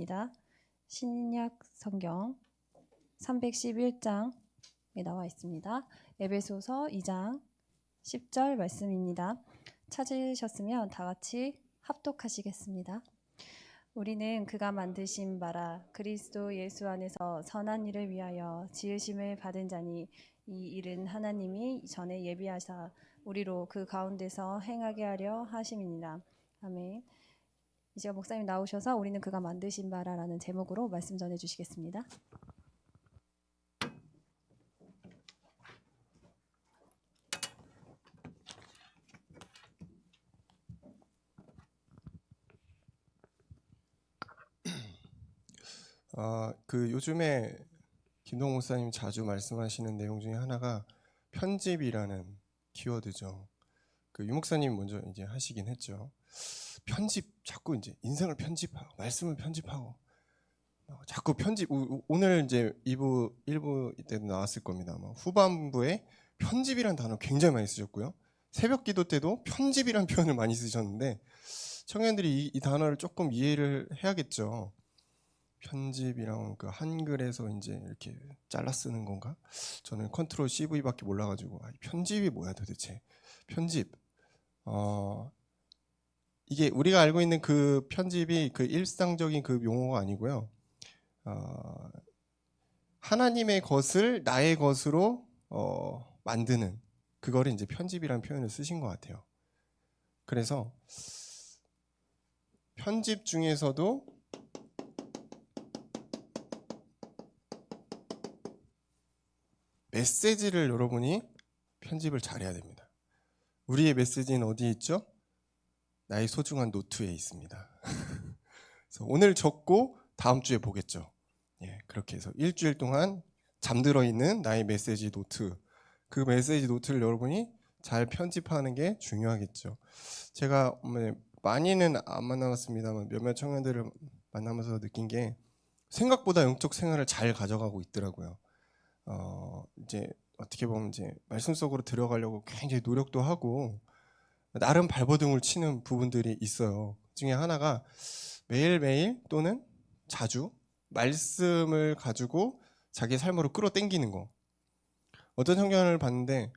있습니다. 신약 성경 311장에 나와 있습니다. 에베소서 2장 10절 말씀입니다. 찾으셨으면 다 같이 합독하시겠습니다. 우리는 그가 만드신 바라 그리스도 예수 안에서 선한 일을 위하여 지으심을 받은 자니 이 일은 하나님이 전에 예비하사 우리로 그 가운데서 행하게 하려 하심이니라. 아멘. 이제 목사님 나오셔서 우리는 그가 만드신 바라라는 제목으로 말씀 전해 주시겠습니다. 요즘에 김동 목사님 자주 말씀하시는 내용 중에 하나가 편집이라는 키워드죠. 유 목사님 먼저 이제 하시긴 했죠. 편집, 자꾸 이제 인생을 편집하고 말씀을 편집하고 자꾸 편집. 오늘 이제 1부 때도 나왔을 겁니다. 후반부에 편집이란 단어 굉장히 많이 쓰셨고요. 새벽 기도 때도 편집이란 표현을 많이 쓰셨는데 청년들이 이 단어를 조금 이해를 해야겠죠. 편집이랑 그 한글에서 이제 이렇게 잘라 쓰는 건가? 저는 컨트롤 CV밖에 몰라가지고 편집이 뭐야 도대체? 편집. 이게 우리가 알고 있는 그 편집이 그 일상적인 그 용어가 아니고요. 하나님의 것을 나의 것으로 만드는 그거를 이제 편집이라는 표현을 쓰신 것 같아요. 그래서 편집 중에서도 메시지를 여러분이 편집을 잘해야 됩니다. 우리의 메시지는 어디에 있죠? 나의 소중한 노트에 있습니다. 그래서 오늘 적고 다음 주에 보겠죠. 그렇게 해서 일주일 동안 잠들어 있는 나의 메시지 노트, 그 메시지 노트를 여러분이 잘 편집하는 게 중요하겠죠. 제가 많이는 안 만나봤습니다만 몇몇 청년들을 만나면서 느낀 게 생각보다 영적 생활을 잘 가져가고 있더라고요. 이제 어떻게 보면 이제 말씀 속으로 들어가려고 굉장히 노력도 하고 나름 발버둥을 치는 부분들이 있어요. 그 중에 하나가 매일매일 또는 자주 말씀을 가지고 자기 삶으로 끌어당기는 거. 어떤 청년을 봤는데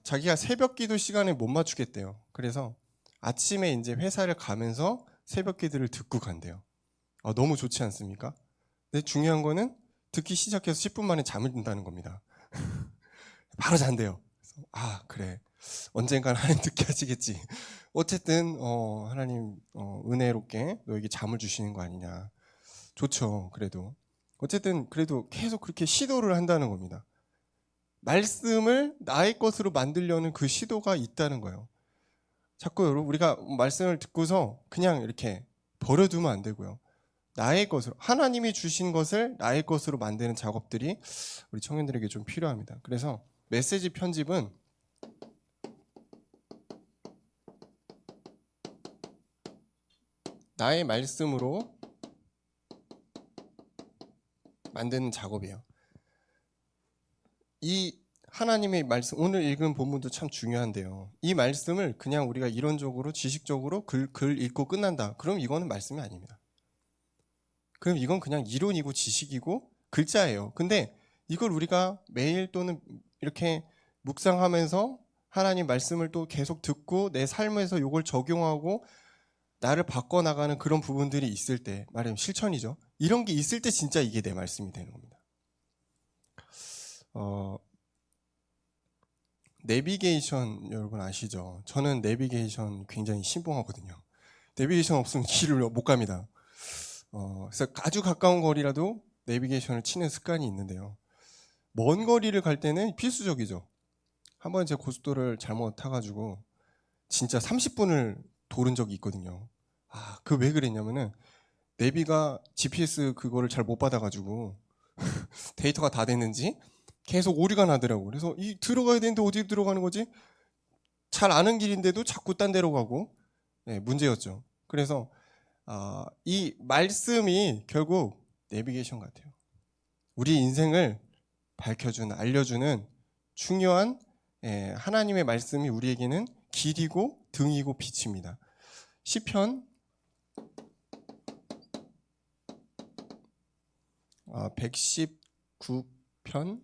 자기가 새벽 기도 시간에 못 맞추겠대요. 그래서 아침에 이제 회사를 가면서 새벽 기도를 듣고 간대요. 너무 좋지 않습니까? 근데 중요한 거는 듣기 시작해서 10분 만에 잠을 든다는 겁니다. 바로 잔대요. 그래서 그래. 언젠간 하나님 듣게 하시겠지. 어쨌든 하나님 은혜롭게 너에게 잠을 주시는 거 아니냐. 좋죠. 그래도 어쨌든 그래도 계속 그렇게 시도를 한다는 겁니다. 말씀을 나의 것으로 만들려는 그 시도가 있다는 거예요. 자꾸 여러분 우리가 말씀을 듣고서 그냥 이렇게 버려두면 안 되고요. 나의 것으로, 하나님이 주신 것을 나의 것으로 만드는 작업들이 우리 청년들에게 좀 필요합니다. 그래서 메시지 편집은 나의 말씀으로 만드는 작업이에요. 이 하나님의 말씀, 오늘 읽은 본문도 참 중요한데요. 이 말씀을 그냥 우리가 이론적으로 지식적으로 글 읽고 끝난다. 그럼 이거는 말씀이 아닙니다. 그럼 이건 그냥 이론이고 지식이고 글자예요. 근데 이걸 우리가 매일 또는 이렇게 묵상하면서 하나님 말씀을 또 계속 듣고 내 삶에서 이걸 적용하고 나를 바꿔나가는 그런 부분들이 있을 때, 말하자면 실천이죠. 이런 게 있을 때 진짜 이게 내 말씀이 되는 겁니다. 내비게이션 여러분 아시죠? 저는 내비게이션 굉장히 신봉하거든요. 내비게이션 없으면 길을 못 갑니다. 그래서 아주 가까운 거리라도 내비게이션을 치는 습관이 있는데요. 먼 거리를 갈 때는 필수적이죠. 한번 제가 고속도로를 잘못 타가지고 진짜 30분을 도른 적이 있거든요. 그 왜 그랬냐면은 내비가 GPS 그거를 잘 못 받아가지고 데이터가 다 됐는지 계속 오류가 나더라고. 그래서 들어가야 되는데 어디 들어가는 거지? 잘 아는 길인데도 자꾸 딴 데로 가고 문제였죠. 그래서 이 말씀이 결국 내비게이션 같아요. 우리 인생을 밝혀주는, 알려주는 중요한 하나님의 말씀이 우리에게는 길이고 등이고 빛입니다. 시편 119편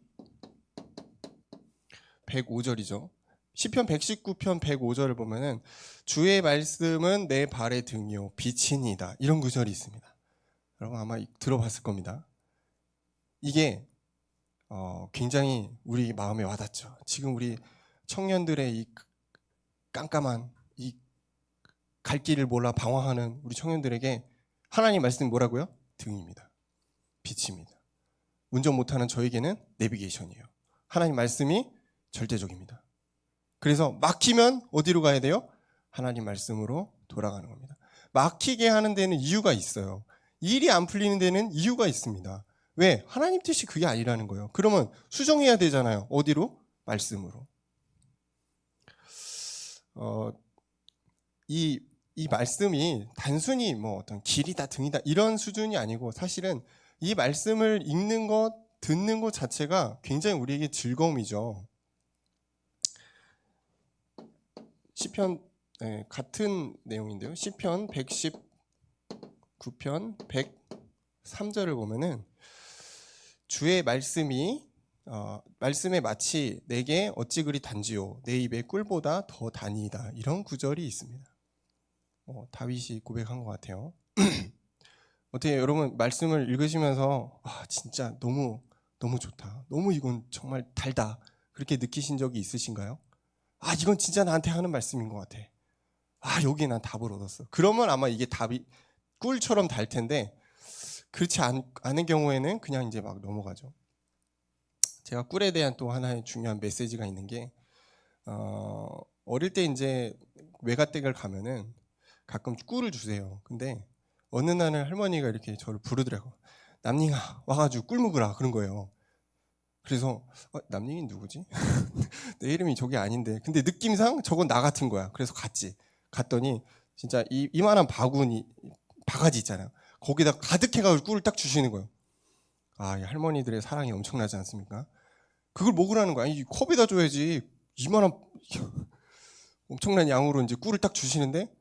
105절이죠. 시편 119편 105절을 보면은 주의 말씀은 내 발의 등이요 빛이니이다. 이런 구절이 있습니다. 여러분 아마 들어봤을 겁니다. 이게 굉장히 우리 마음에 와닿죠. 지금 우리 청년들의 이 깜깜한 이 갈 길을 몰라 방황하는 우리 청년들에게 하나님 말씀이 뭐라고요? 등입니다. 빛입니다. 운전 못하는 저에게는 내비게이션이에요. 하나님 말씀이 절대적입니다. 그래서 막히면 어디로 가야 돼요? 하나님 말씀으로 돌아가는 겁니다. 막히게 하는 데는 이유가 있어요. 일이 안 풀리는 데는 이유가 있습니다. 왜? 하나님 뜻이 그게 아니라는 거예요. 그러면 수정해야 되잖아요. 어디로? 말씀으로. 이 말씀이 단순히 뭐 어떤 길이다 등이다 이런 수준이 아니고 사실은 이 말씀을 읽는 것, 듣는 것 자체가 굉장히 우리에게 즐거움이죠. 시편 같은 내용인데요. 시편 119편 103절을 보면은 주의 말씀이 말씀에 마치 내게 어찌 그리 단지요 내 입의 꿀보다 더 단이다. 이런 구절이 있습니다. 다윗이 고백한 것 같아요. 어떻게 여러분 말씀을 읽으시면서 진짜 너무 좋다. 너무 이건 정말 달다. 그렇게 느끼신 적이 있으신가요? 이건 진짜 나한테 하는 말씀인 것 같아. 여기에 난 답을 얻었어. 그러면 아마 이게 답이 꿀처럼 달 텐데 그렇지 않은 경우에는 그냥 이제 막 넘어가죠. 제가 꿀에 대한 또 하나의 중요한 메시지가 있는 게 어릴 때 이제 외가댁을 가면은 가끔 꿀을 주세요. 근데 어느 날은 할머니가 이렇게 저를 부르더라고. 남닝아 와가지고 꿀 먹으라 그런 거예요. 그래서 남닝이 누구지? 내 이름이 저게 아닌데 근데 느낌상 저건 나 같은 거야. 그래서 갔더니 진짜 이만한 바가지 있잖아요. 거기다 가득해가지고 꿀을 딱 주시는 거예요. 이 할머니들의 사랑이 엄청나지 않습니까? 그걸 먹으라는 거야. 이 컵에다 줘야지. 이만한 엄청난 양으로 이제 꿀을 딱 주시는데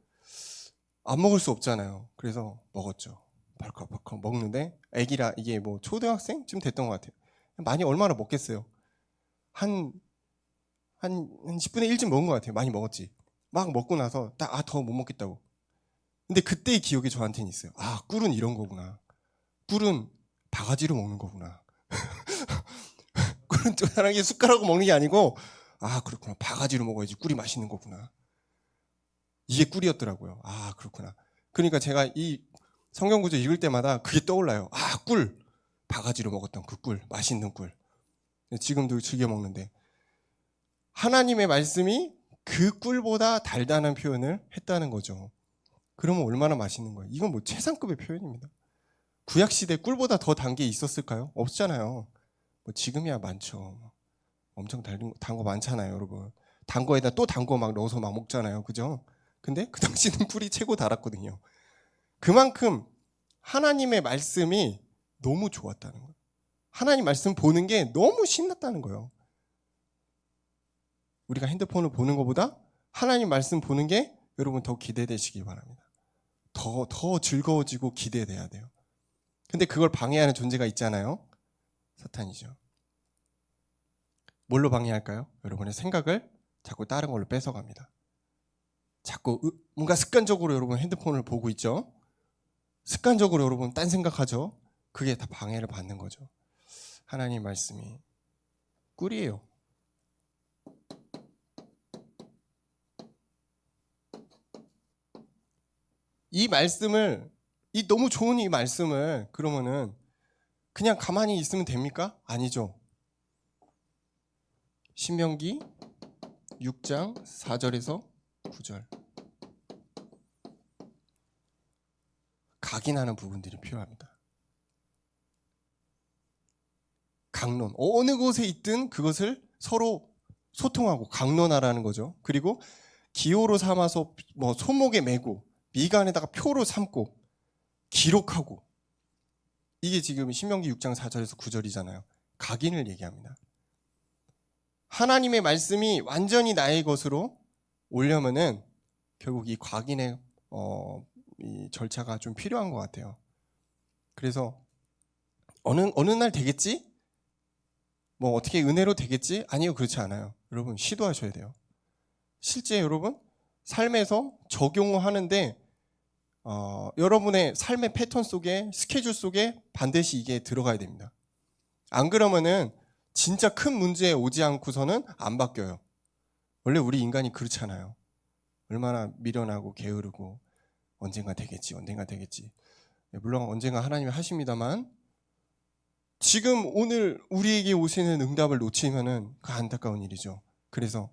안 먹을 수 없잖아요. 그래서 먹었죠. 벌컥벌컥 먹는데 애기라 이게 뭐 초등학생쯤 됐던 것 같아요. 많이 얼마나 먹겠어요. 한 10분의 1쯤 먹은 것 같아요. 많이 먹었지. 막 먹고 나서 딱 더 못 먹겠다고. 근데 그때의 기억이 저한테는 있어요. 꿀은 이런 거구나. 꿀은 바가지로 먹는 거구나. 꿀은 쪼잔하게 숟가락으로 먹는 게 아니고 그렇구나. 바가지로 먹어야지 꿀이 맛있는 거구나. 이게 꿀이었더라고요. 그렇구나. 그러니까 제가 이 성경 구절 읽을 때마다 그게 떠올라요. 꿀. 바가지로 먹었던 그 꿀. 맛있는 꿀. 지금도 즐겨 먹는데 하나님의 말씀이 그 꿀보다 달다는 표현을 했다는 거죠. 그러면 얼마나 맛있는 거예요. 이건 뭐 최상급의 표현입니다. 구약시대 꿀보다 더 단 게 있었을까요? 없잖아요. 뭐 지금이야 많죠. 엄청 단 거 많잖아요, 여러분. 단 거에다 또 단 거 막 넣어서 막 먹잖아요. 그죠? 근데 그 당시는 꿀이 최고 달았거든요. 그만큼 하나님의 말씀이 너무 좋았다는 거예요. 하나님 말씀 보는 게 너무 신났다는 거예요. 우리가 핸드폰을 보는 것보다 하나님 말씀 보는 게 여러분 더 기대되시기 바랍니다. 더 즐거워지고 기대돼야 돼요. 근데 그걸 방해하는 존재가 있잖아요. 사탄이죠. 뭘로 방해할까요? 여러분의 생각을 자꾸 다른 걸로 뺏어갑니다. 자꾸 뭔가 습관적으로 여러분 핸드폰을 보고 있죠. 습관적으로 여러분 딴 생각하죠. 그게 다 방해를 받는 거죠. 하나님 말씀이 꿀이에요. 이 말씀을 너무 좋은 이 말씀을 그러면은 그냥 가만히 있으면 됩니까? 아니죠. 신명기 6장 4절에서 9절 각인하는 부분들이 필요합니다. 강론 어느 곳에 있든 그것을 서로 소통하고 강론하라는 거죠. 그리고 기호로 삼아서 뭐 손목에 메고 미간에다가 표로 삼고 기록하고 이게 지금 신명기 6장 4절에서 9절이잖아요. 각인을 얘기합니다. 하나님의 말씀이 완전히 나의 것으로 오려면은 결국 이 각인의 이 절차가 좀 필요한 것 같아요. 그래서 어느 날 되겠지? 뭐 어떻게 은혜로 되겠지? 아니요, 그렇지 않아요. 여러분 시도하셔야 돼요. 실제 여러분 삶에서 적용하는데 여러분의 삶의 패턴 속에 스케줄 속에 반드시 이게 들어가야 됩니다. 안 그러면은 진짜 큰 문제 오지 않고서는 안 바뀌어요. 원래 우리 인간이 그렇잖아요. 얼마나 미련하고 게으르고 언젠가 되겠지, 언젠가 되겠지. 물론 언젠가 하나님이 하십니다만 지금 오늘 우리에게 오시는 응답을 놓치면은 그 안타까운 일이죠. 그래서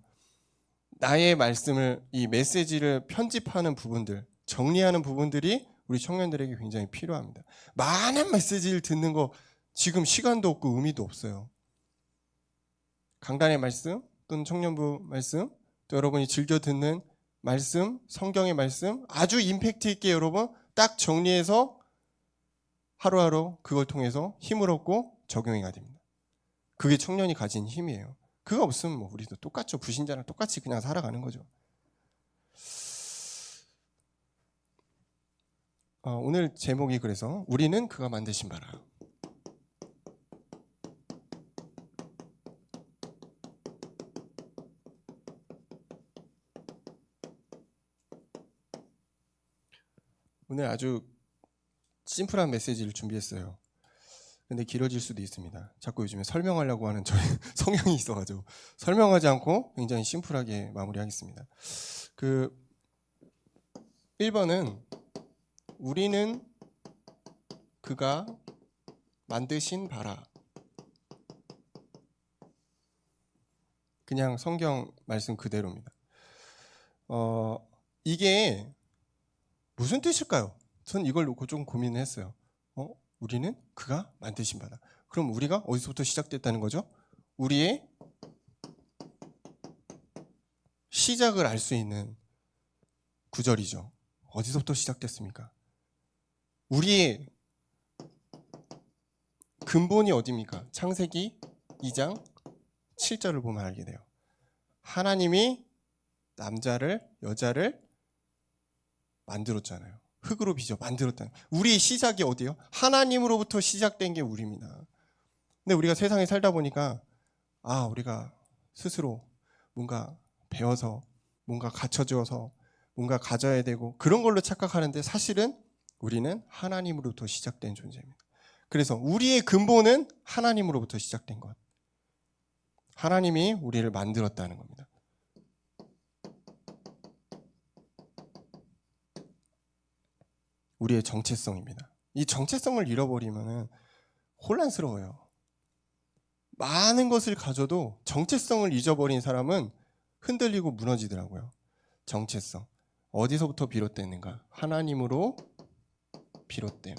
나의 말씀을, 이 메시지를 편집하는 부분들, 정리하는 부분들이 우리 청년들에게 굉장히 필요합니다. 많은 메시지를 듣는 거 지금 시간도 없고 의미도 없어요. 강단의 말씀 또는 청년부 말씀, 또 여러분이 즐겨 듣는 말씀, 성경의 말씀 아주 임팩트 있게 여러분 딱 정리해서 하루하루 그걸 통해서 힘을 얻고 적용해야 됩니다. 그게 청년이 가진 힘이에요. 그거 없으면 뭐 우리도 똑같죠. 불신자랑 똑같이 그냥 살아가는 거죠. 오늘 제목이 그래서 우리는 그가 만드신 바라. 오늘 아주 심플한 메시지를 준비했어요. 근데 길어질 수도 있습니다. 자꾸 요즘에 설명하려고 하는 저의 성향이 있어가지고 설명하지 않고 굉장히 심플하게 마무리하겠습니다. 1번은 우리는 그가 만드신 바라. 그냥 성경 말씀 그대로입니다. 이게 무슨 뜻일까요? 전 이걸 놓고 좀 고민을 했어요. 우리는 그가 만드신 바다. 그럼 우리가 어디서부터 시작됐다는 거죠? 우리의 시작을 알 수 있는 구절이죠. 어디서부터 시작됐습니까? 우리의 근본이 어디입니까? 창세기 2장 7절을 보면 알게 돼요. 하나님이 남자를 여자를 만들었잖아요. 흙으로 빚어 만들었다. 우리의 시작이 어디예요? 하나님으로부터 시작된 게 우리입니다. 근데 우리가 세상에 살다 보니까 우리가 스스로 뭔가 배워서 뭔가 갖춰져서 뭔가 가져야 되고 그런 걸로 착각하는데 사실은 우리는 하나님으로부터 시작된 존재입니다. 그래서 우리의 근본은 하나님으로부터 시작된 것. 하나님이 우리를 만들었다는 겁니다. 우리의 정체성입니다. 이 정체성을 잃어버리면 혼란스러워요. 많은 것을 가져도 정체성을 잊어버린 사람은 흔들리고 무너지더라고요. 정체성. 어디서부터 비롯됐는가? 하나님으로 비롯됨.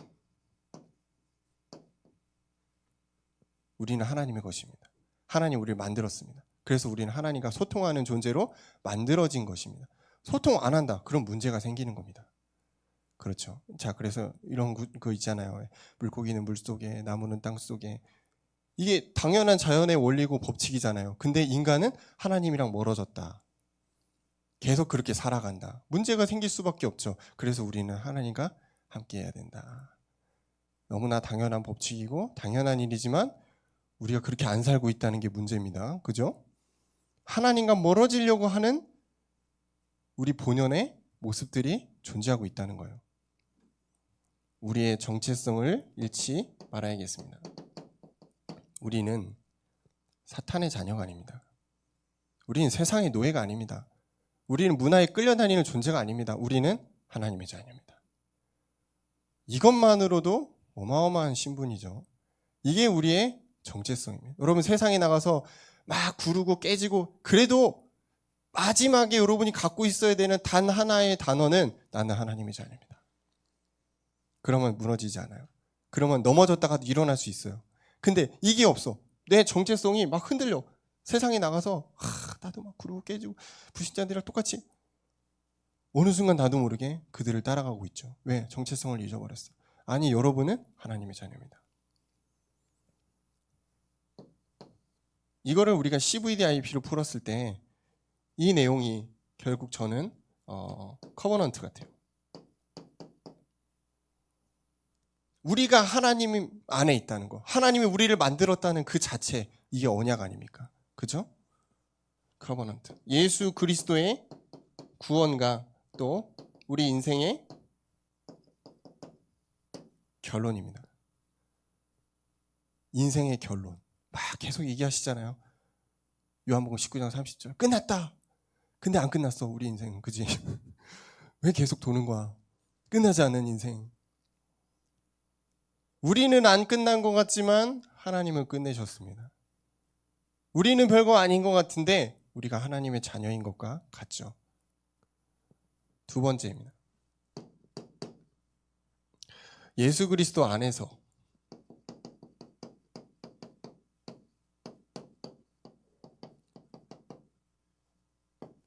우리는 하나님의 것입니다. 하나님 우리를 만들었습니다. 그래서 우리는 하나님과 소통하는 존재로 만들어진 것입니다. 소통 안 한다. 그럼 문제가 생기는 겁니다. 그렇죠. 자, 그래서 이런 거 있잖아요. 물고기는 물속에, 나무는 땅속에. 이게 당연한 자연의 원리고 법칙이잖아요. 근데 인간은 하나님이랑 멀어졌다. 계속 그렇게 살아간다. 문제가 생길 수밖에 없죠. 그래서 우리는 하나님과 함께 해야 된다. 너무나 당연한 법칙이고 당연한 일이지만 우리가 그렇게 안 살고 있다는 게 문제입니다. 그죠? 하나님과 멀어지려고 하는 우리 본연의 모습들이 존재하고 있다는 거예요. 우리의 정체성을 잃지 말아야겠습니다. 우리는 사탄의 자녀가 아닙니다. 우리는 세상의 노예가 아닙니다. 우리는 문화에 끌려다니는 존재가 아닙니다. 우리는 하나님의 자녀입니다. 이것만으로도 어마어마한 신분이죠. 이게 우리의 정체성입니다. 여러분 세상에 나가서 막 구르고 깨지고 그래도 마지막에 여러분이 갖고 있어야 되는 단 하나의 단어는 나는 하나님의 자녀입니다. 그러면 무너지지 않아요. 그러면 넘어졌다가도 일어날 수 있어요. 근데 이게 없어. 내 정체성이 막 흔들려. 세상에 나가서 나도 막 구르고 깨지고 불신자들이랑 똑같이 어느 순간 나도 모르게 그들을 따라가고 있죠. 왜? 정체성을 잊어버렸어. 아니 여러분은 하나님의 자녀입니다. 이거를 우리가 CVDIP로 풀었을 때 이 내용이 결국 저는 커버넌트 같아요. 우리가 하나님 안에 있다는 거, 하나님이 우리를 만들었다는 그 자체, 이게 언약 아닙니까? 그죠? 커버넌트. 예수 그리스도의 구원과 또 우리 인생의 결론입니다. 인생의 결론. 막 계속 얘기하시잖아요. 요한복음 19장 30절. 끝났다. 근데 안 끝났어, 우리 인생은. 그지? 왜 계속 도는 거야? 끝나지 않는 인생. 우리는 안 끝난 것 같지만 하나님은 끝내셨습니다. 우리는 별거 아닌 것 같은데 우리가 하나님의 자녀인 것과 같죠. 두 번째입니다. 예수 그리스도 안에서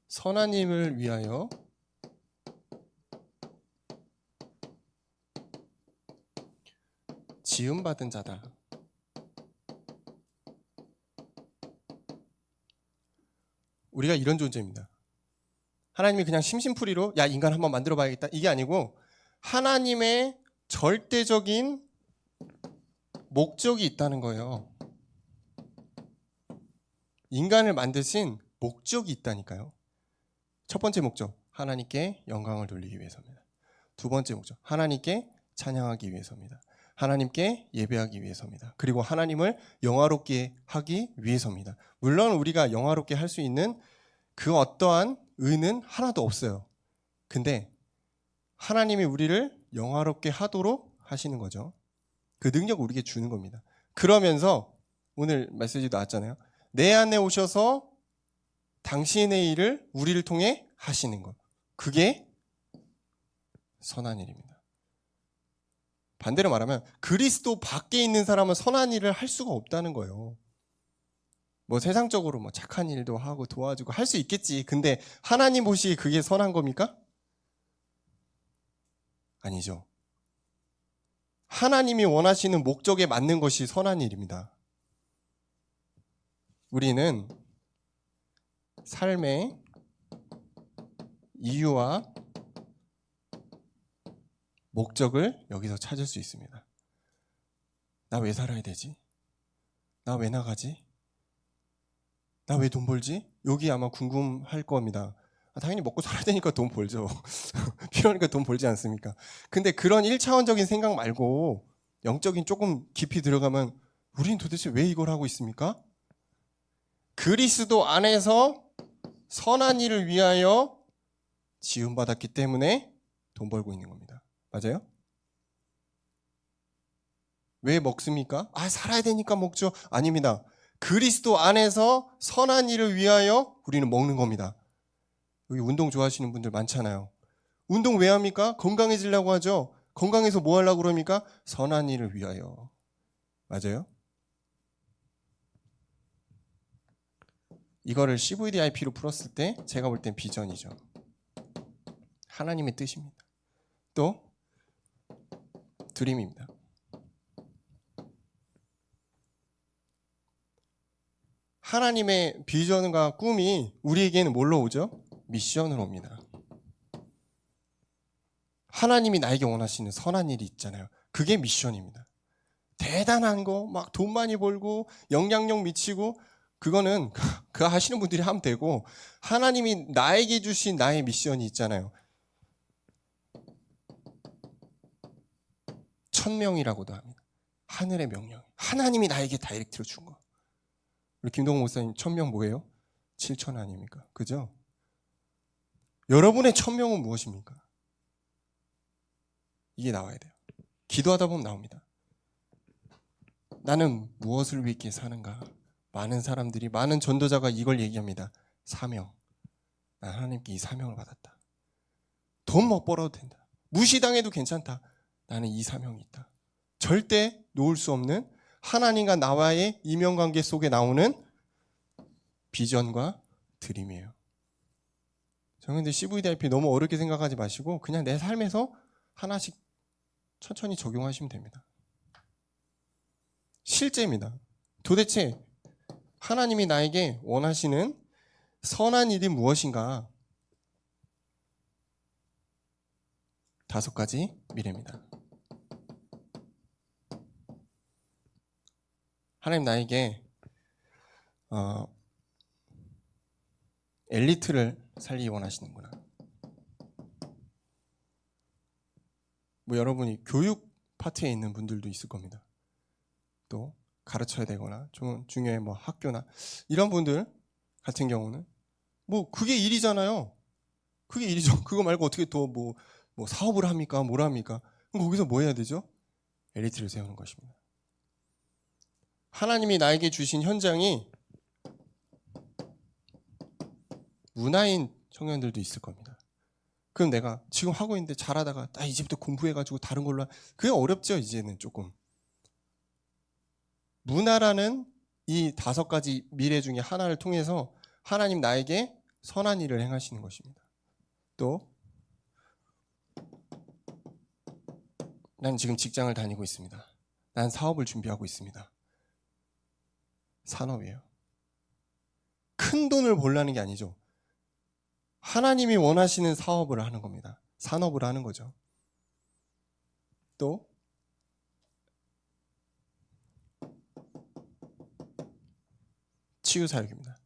선한 일을 위하여 지음받은 자다. 우리가 이런 존재입니다. 하나님이 그냥 심심풀이로 야 인간 한번 만들어 봐야겠다 이게 아니고 하나님의 절대적인 목적이 있다는 거예요. 인간을 만드신 목적이 있다니까요. 첫 번째 목적, 하나님께 영광을 돌리기 위해서입니다. 두 번째 목적, 하나님께 찬양하기 위해서입니다. 하나님께 예배하기 위해서입니다. 그리고 하나님을 영화롭게 하기 위해서입니다. 물론 우리가 영화롭게 할 수 있는 그 어떠한 의는 하나도 없어요. 근데 하나님이 우리를 영화롭게 하도록 하시는 거죠. 그 능력을 우리에게 주는 겁니다. 그러면서 오늘 메시지 나왔잖아요. 내 안에 오셔서 당신의 일을 우리를 통해 하시는 것. 그게 선한 일입니다. 반대로 말하면 그리스도 밖에 있는 사람은 선한 일을 할 수가 없다는 거예요. 뭐 세상적으로 뭐 착한 일도 하고 도와주고 할 수 있겠지. 근데 하나님 보시기에 그게 선한 겁니까? 아니죠. 하나님이 원하시는 목적에 맞는 것이 선한 일입니다. 우리는 삶의 이유와 목적을 여기서 찾을 수 있습니다. 나 왜 살아야 되지? 나 왜 나가지? 나 왜 돈 벌지? 여기 아마 궁금할 겁니다. 당연히 먹고 살아야 되니까 돈 벌죠. 필요하니까 돈 벌지 않습니까? 근데 그런 1차원적인 생각 말고 영적인 조금 깊이 들어가면 우리는 도대체 왜 이걸 하고 있습니까? 그리스도 안에서 선한 일을 위하여 지음받았기 때문에 돈 벌고 있는 겁니다. 맞아요? 왜 먹습니까? 살아야 되니까 먹죠. 아닙니다. 그리스도 안에서 선한 일을 위하여 우리는 먹는 겁니다. 여기 운동 좋아하시는 분들 많잖아요. 운동 왜 합니까? 건강해지려고 하죠. 건강해서 뭐 하려고 그럽니까? 선한 일을 위하여. 맞아요? 이거를 CVDIP로 풀었을 때 제가 볼 땐 비전이죠. 하나님의 뜻입니다. 또 드림입니다. 하나님의 비전과 꿈이 우리에게는 뭘로 오죠? 미션으로 옵니다. 하나님이 나에게 원하시는 선한 일이 있잖아요. 그게 미션입니다. 대단한 거, 막 돈 많이 벌고 영향력 미치고 그거는 그 하시는 분들이 하면 되고 하나님이 나에게 주신 나의 미션이 있잖아요. 1000명이라고도 합니다. 하늘의 명령. 하나님이 나에게 다이렉트로 준 거. 우리 김동호 목사님 1000명 뭐예요? 7천 아닙니까? 그죠? 여러분의 1000명은 무엇입니까? 이게 나와야 돼요. 기도하다 보면 나옵니다. 나는 무엇을 위해 이렇게 사는가? 많은 사람들이, 많은 전도자가 이걸 얘기합니다. 사명. 난 하나님께 이 사명을 받았다. 돈 못 벌어도 된다. 무시당해도 괜찮다. 나는 이 사명이 있다. 절대 놓을 수 없는 하나님과 나와의 이면관계 속에 나오는 비전과 드림이에요. 저는 근데 CVDIP 너무 어렵게 생각하지 마시고 그냥 내 삶에서 하나씩 천천히 적용하시면 됩니다. 실제입니다. 도대체 하나님이 나에게 원하시는 선한 일이 무엇인가? 5가지 미래입니다. 하나님 나에게 엘리트를 살리기 원하시는구나. 뭐 여러분이 교육 파트에 있는 분들도 있을 겁니다. 또 가르쳐야 되거나 좀 중요해 뭐 학교나 이런 분들 같은 경우는 뭐 그게 일이잖아요. 그게 일이죠. 그거 말고 어떻게 또 뭐 사업을 합니까? 뭘 합니까? 그럼 거기서 뭐 해야 되죠? 엘리트를 세우는 것입니다. 하나님이 나에게 주신 현장이 문화인 청년들도 있을 겁니다. 그럼 내가 지금 하고 있는데 잘하다가 나 이제부터 공부해가지고 다른 걸로 그게 어렵죠. 이제는 조금. 문화라는 이 5가지 미래 중에 하나를 통해서 하나님 나에게 선한 일을 행하시는 것입니다. 또 난 지금 직장을 다니고 있습니다. 난 사업을 준비하고 있습니다. 산업이에요. 큰 돈을 벌라는 게 아니죠. 하나님이 원하시는 사업을 하는 겁니다. 산업을 하는 거죠. 또 치유사역입니다.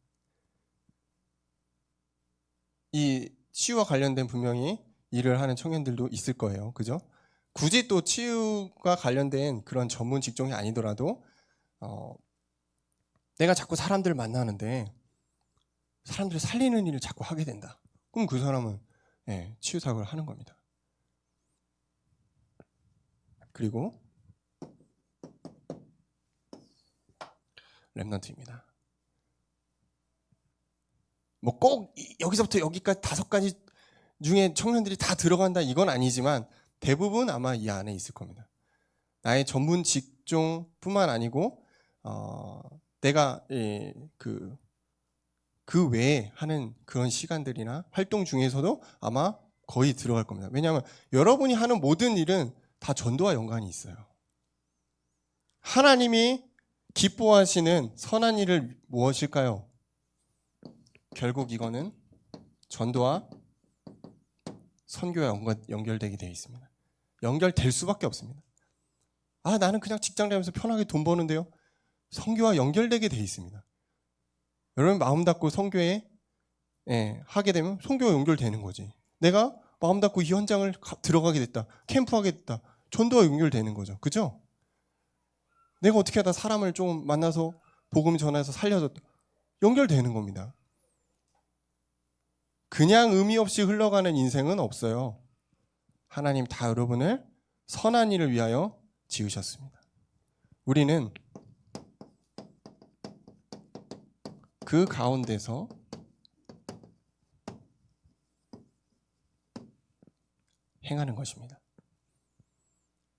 이 치유와 관련된 분명히 일을 하는 청년들도 있을 거예요. 그죠? 굳이 또 치유가 관련된 그런 전문 직종이 아니더라도 내가 자꾸 사람들을 만나는데 사람들을 살리는 일을 자꾸 하게 된다. 그럼 그 사람은 치유사역을 하는 겁니다. 그리고 렘넌트입니다. 뭐 꼭 여기서부터 여기까지 5가지 중에 청년들이 다 들어간다 이건 아니지만 대부분 아마 이 안에 있을 겁니다. 나의 전문 직종뿐만 아니고 내가 그 외에 하는 그런 시간들이나 활동 중에서도 아마 거의 들어갈 겁니다. 왜냐하면 여러분이 하는 모든 일은 다 전도와 연관이 있어요. 하나님이 기뻐하시는 선한 일을 무엇일까요? 결국 이거는 전도와 선교와 연결되게 되어 있습니다. 연결될 수밖에 없습니다. 나는 그냥 직장 다니면서 편하게 돈 버는데요. 선교와 연결되게 되어 있습니다. 여러분 마음 닫고 선교에 하게 되면 선교와 연결되는 거지. 내가 마음 닫고 이 현장을 들어가게 됐다. 캠프하게 됐다. 전도와 연결되는 거죠. 그죠? 내가 어떻게 하다 사람을 좀 만나서 복음 전해서 살려줬다. 연결되는 겁니다. 그냥 의미 없이 흘러가는 인생은 없어요. 하나님 다 여러분을 선한 일을 위하여 지으셨습니다. 우리는 그 가운데서 행하는 것입니다.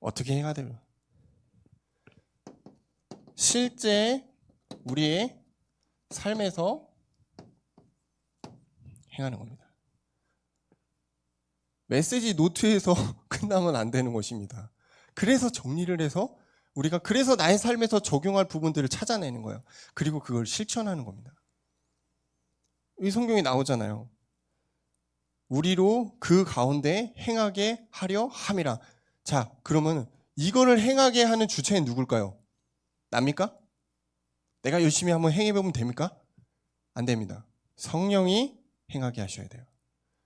어떻게 행해야 돼요? 실제 우리의 삶에서 행하는 겁니다. 메시지 노트에서 끝나면 안 되는 것입니다. 그래서 정리를 해서 우리가 그래서 나의 삶에서 적용할 부분들을 찾아내는 거예요. 그리고 그걸 실천하는 겁니다. 이 성경에 나오잖아요. 우리로 그 가운데 행하게 하려 함이라. 자, 그러면 이거를 행하게 하는 주체는 누굴까요? 납니까? 내가 열심히 한번 행해보면 됩니까? 안 됩니다. 성령이 행하게 하셔야 돼요.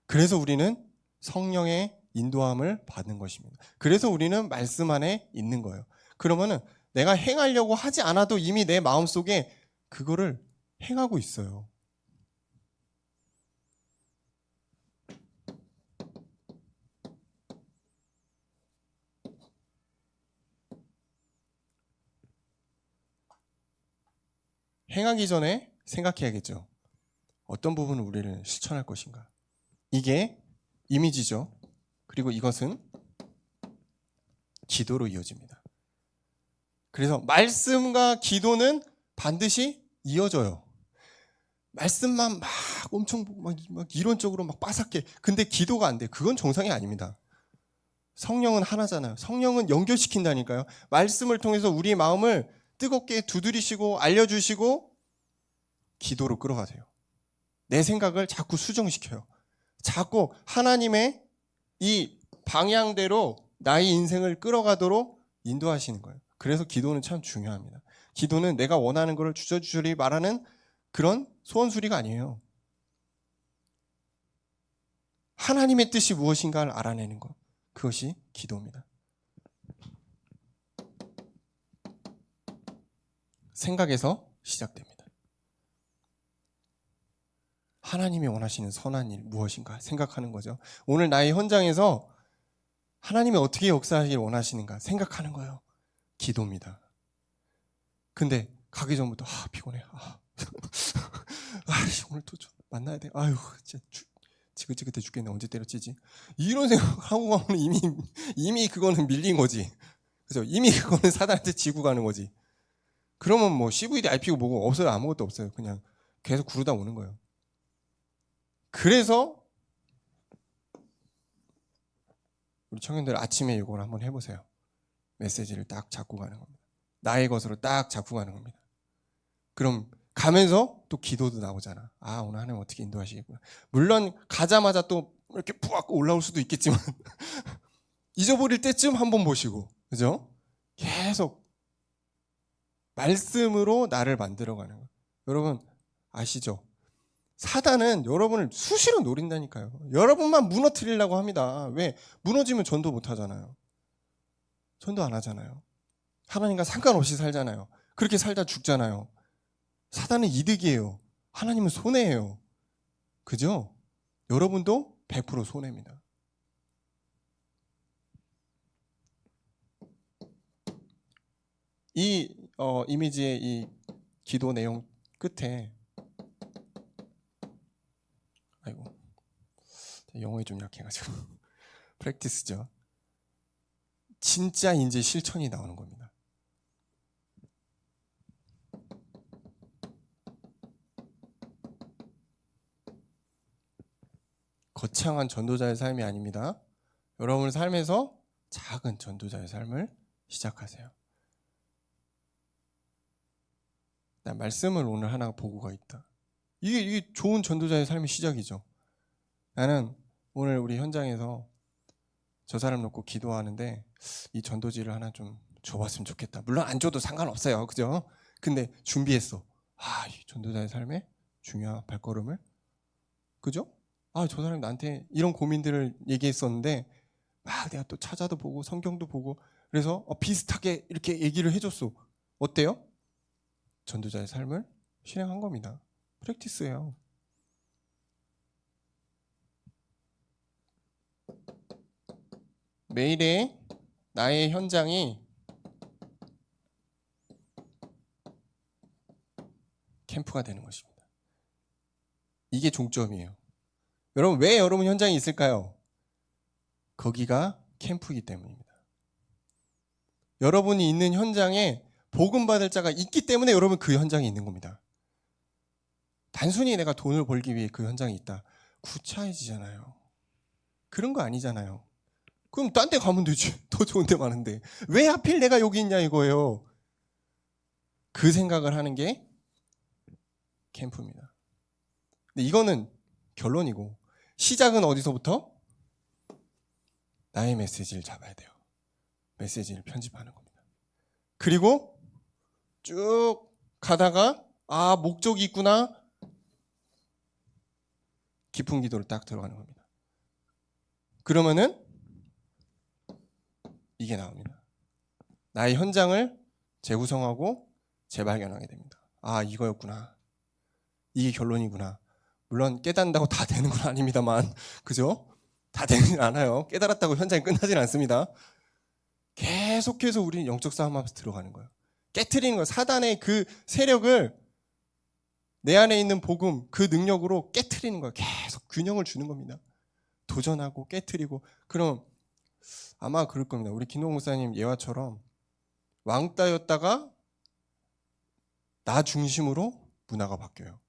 그래서 우리는 성령의 인도함을 받는 것입니다. 그래서 우리는 말씀 안에 있는 거예요. 그러면은 내가 행하려고 하지 않아도 이미 내 마음속에 그거를 행하고 있어요. 행하기 전에 생각해야겠죠. 어떤 부분을 우리는 실천할 것인가. 이게 이미지죠. 그리고 이것은 기도로 이어집니다. 그래서 말씀과 기도는 반드시 이어져요. 말씀만 막 엄청 막 이론적으로 막 빠삭해. 근데 기도가 안 돼. 그건 정상이 아닙니다. 성령은 하나잖아요. 성령은 연결시킨다니까요. 말씀을 통해서 우리의 마음을 뜨겁게 두드리시고 알려주시고 기도로 끌어가세요. 내 생각을 자꾸 수정시켜요. 자꾸 하나님의 이 방향대로 나의 인생을 끌어가도록 인도하시는 거예요. 그래서 기도는 참 중요합니다. 기도는 내가 원하는 것을 주저주저리 말하는 그런 소원수리가 아니에요. 하나님의 뜻이 무엇인가를 알아내는 것, 그것이 기도입니다. 생각에서 시작됩니다. 하나님이 원하시는 선한 일 무엇인가 생각하는 거죠. 오늘 나의 현장에서 하나님이 어떻게 역사하길 원하시는가 생각하는 거예요. 기도입니다. 근데 가기 전부터 피곤해. 오늘 또 좀 만나야 돼. 아유, 진짜 지긋지긋해 죽겠네. 언제 때려치지? 이런 생각하고 가면 이미 그거는 밀린 거지. 그죠? 이미 그거는 사단한테 지고 가는 거지. 그러면 뭐 CVD, IP고 뭐고 없어요. 아무것도 없어요. 그냥 계속 구르다 오는 거예요. 그래서 우리 청년들 아침에 이걸 한번 해보세요. 메시지를 딱 잡고 가는 겁니다. 나의 것으로 딱 잡고 가는 겁니다. 그럼 가면서 또 기도도 나오잖아. 오늘 하나님 어떻게 인도하시겠구나. 물론 가자마자 또 이렇게 푸악 올라올 수도 있겠지만 잊어버릴 때쯤 한번 보시고, 그죠? 계속 말씀으로 나를 만들어가는 거예요. 여러분 아시죠? 사단은 여러분을 수시로 노린다니까요. 여러분만 무너뜨리려고 합니다. 왜? 무너지면 전도 못 하잖아요. 전도 안 하잖아요. 하나님과 상관없이 살잖아요. 그렇게 살다 죽잖아요. 사단은 이득이에요. 하나님은 손해예요. 그죠? 여러분도 100% 손해입니다. 이 이미지의 이 기도 내용 끝에 영어에 좀 약해가지고 프랙티스죠. 진짜 이제 실천이 나오는 겁니다. 거창한 전도자의 삶이 아닙니다. 여러분 삶에서 작은 전도자의 삶을 시작하세요. 나 말씀을 오늘 하나 보고가 있다. 이게 좋은 전도자의 삶의 시작이죠. 나는 오늘 우리 현장에서 저 사람 놓고 기도하는데 이 전도지를 하나 좀 줘봤으면 좋겠다. 물론 안 줘도 상관없어요. 그죠? 근데 준비했어. 이 전도자의 삶의 중요한 발걸음을. 그죠? 저 사람이 나한테 이런 고민들을 얘기했었는데 내가 또 찾아도 보고 성경도 보고 그래서 비슷하게 이렇게 얘기를 해줬어. 어때요? 전도자의 삶을 실행한 겁니다. 프랙티스예요. 매일의 나의 현장이 캠프가 되는 것입니다. 이게 종점이에요. 여러분 왜 여러분 현장이 있을까요? 거기가 캠프이기 때문입니다. 여러분이 있는 현장에 복음 받을 자가 있기 때문에 여러분 그 현장에 있는 겁니다. 단순히 내가 돈을 벌기 위해 그 현장에 있다. 구차해지잖아요. 그런 거 아니잖아요. 그럼 딴 데 가면 되지. 더 좋은 데 많은데. 왜 하필 내가 여기 있냐 이거예요. 그 생각을 하는 게 캠프입니다. 근데 이거는 결론이고 시작은 어디서부터? 나의 메시지를 잡아야 돼요. 메시지를 편집하는 겁니다. 그리고 쭉 가다가 목적이 있구나. 깊은 기도를 딱 들어가는 겁니다. 그러면은 이게 나옵니다. 나의 현장을 재구성하고 재발견하게 됩니다. 이거였구나. 이게 결론이구나. 물론 깨닫는다고 다 되는 건 아닙니다만, 그죠? 다 되진 않아요. 깨달았다고 현장이 끝나진 않습니다. 계속해서 우리는 영적 싸움하면서 들어가는 거예요. 깨트리는 거예요. 사단의 그 세력을 내 안에 있는 복음, 그 능력으로 깨트리는 거예요. 계속 균형을 주는 겁니다. 도전하고 깨트리고. 그럼 아마 그럴 겁니다. 우리 김동 목사님 예화처럼 왕따였다가 나 중심으로 문화가 바뀌어요.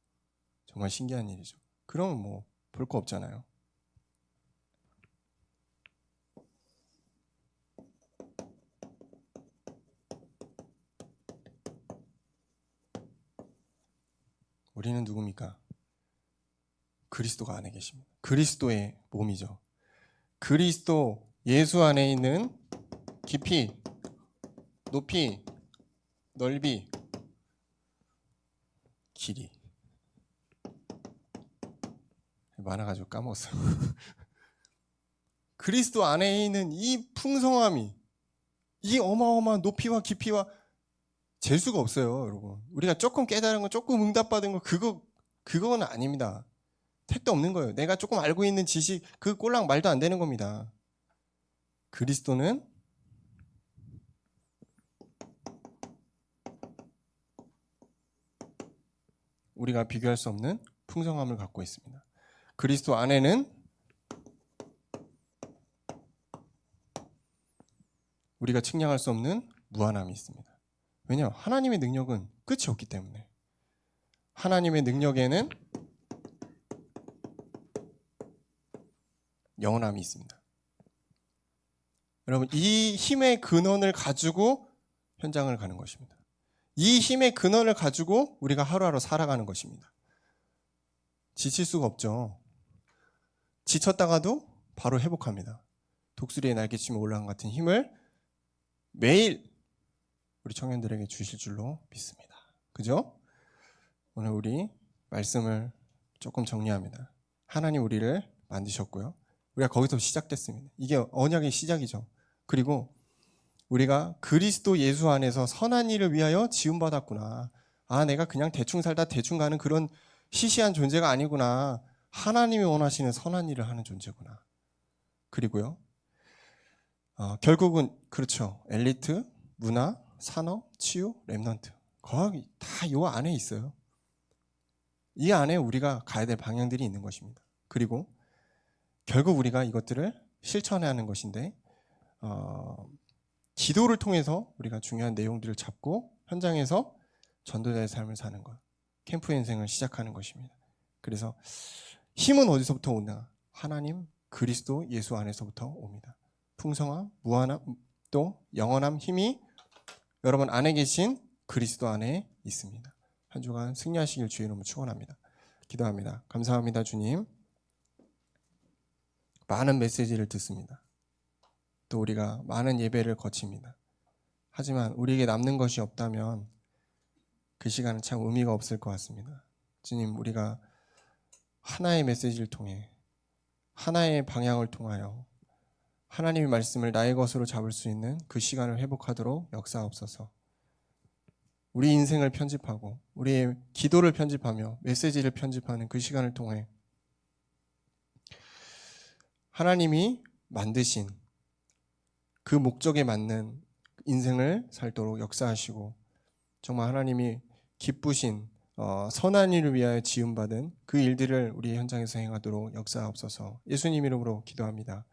정말 신기한 일이죠. 그러면 뭐 볼 거 없잖아요. 우리는 누굽니까? 그리스도가 안에 계십니다. 그리스도의 몸이죠. 그리스도 예수 안에 있는 깊이 높이, 넓이, 길이. 많아가지고 까먹었어요. 그리스도 안에 있는 이 풍성함이, 이 어마어마한 높이와 깊이와 잴 수가 없어요, 여러분. 우리가 조금 깨달은 거, 조금 응답받은 거, 그건 아닙니다. 택도 없는 거예요. 내가 조금 알고 있는 지식, 그 꼴랑 말도 안 되는 겁니다. 그리스도는 우리가 비교할 수 없는 풍성함을 갖고 있습니다. 그리스도 안에는 우리가 측량할 수 없는 무한함이 있습니다. 왜냐? 하나님의 능력은 끝이 없기 때문에. 하나님의 능력에는 영원함이 있습니다. 여러분, 이 힘의 근원을 가지고 현장을 가는 것입니다. 이 힘의 근원을 가지고 우리가 하루하루 살아가는 것입니다. 지칠 수가 없죠. 지쳤다가도 바로 회복합니다. 독수리의 날개치며 올라간 같은 힘을 매일 우리 청년들에게 주실 줄로 믿습니다. 그죠? 오늘 우리 말씀을 조금 정리합니다. 하나님 우리를 만드셨고요. 우리가 거기서 시작됐습니다. 이게 언약의 시작이죠. 그리고 우리가 그리스도 예수 안에서 선한 일을 위하여 지음받았구나. 아, 내가 그냥 대충 살다 대충 가는 그런 시시한 존재가 아니구나. 하나님이 원하시는 선한 일을 하는 존재구나. 그리고요, 결국은 그렇죠. 엘리트, 문화, 산업, 치유, 렘넌트. 거의 다 요 안에 있어요. 이 안에 우리가 가야 될 방향들이 있는 것입니다. 그리고 결국 우리가 이것들을 실천해야 하는 것인데, 기도를 통해서 우리가 중요한 내용들을 잡고 현장에서 전도자의 삶을 사는 것, 캠프 인생을 시작하는 것입니다. 그래서 힘은 어디서부터 오나? 하나님, 그리스도 예수 안에서부터 옵니다. 풍성함, 무한함, 또 영원함, 힘이 여러분 안에 계신 그리스도 안에 있습니다. 한 주간 승리하시길 주의 이름으로 축원합니다. 기도합니다. 감사합니다, 주님. 많은 메시지를 듣습니다. 또 우리가 많은 예배를 거칩니다. 하지만 우리에게 남는 것이 없다면 그 시간은 참 의미가 없을 것 같습니다. 주님, 우리가 하나의 메시지를 통해 하나의 방향을 통하여 하나님의 말씀을 나의 것으로 잡을 수 있는 그 시간을 회복하도록 역사하옵소서. 우리 인생을 편집하고 우리의 기도를 편집하며 메시지를 편집하는 그 시간을 통해 하나님이 만드신 그 목적에 맞는 인생을 살도록 역사하시고 정말 하나님이 기쁘신 선한 일을 위하여 지음받은 그 일들을 우리 현장에서 행하도록 역사하옵소서. 예수님 이름으로 기도합니다.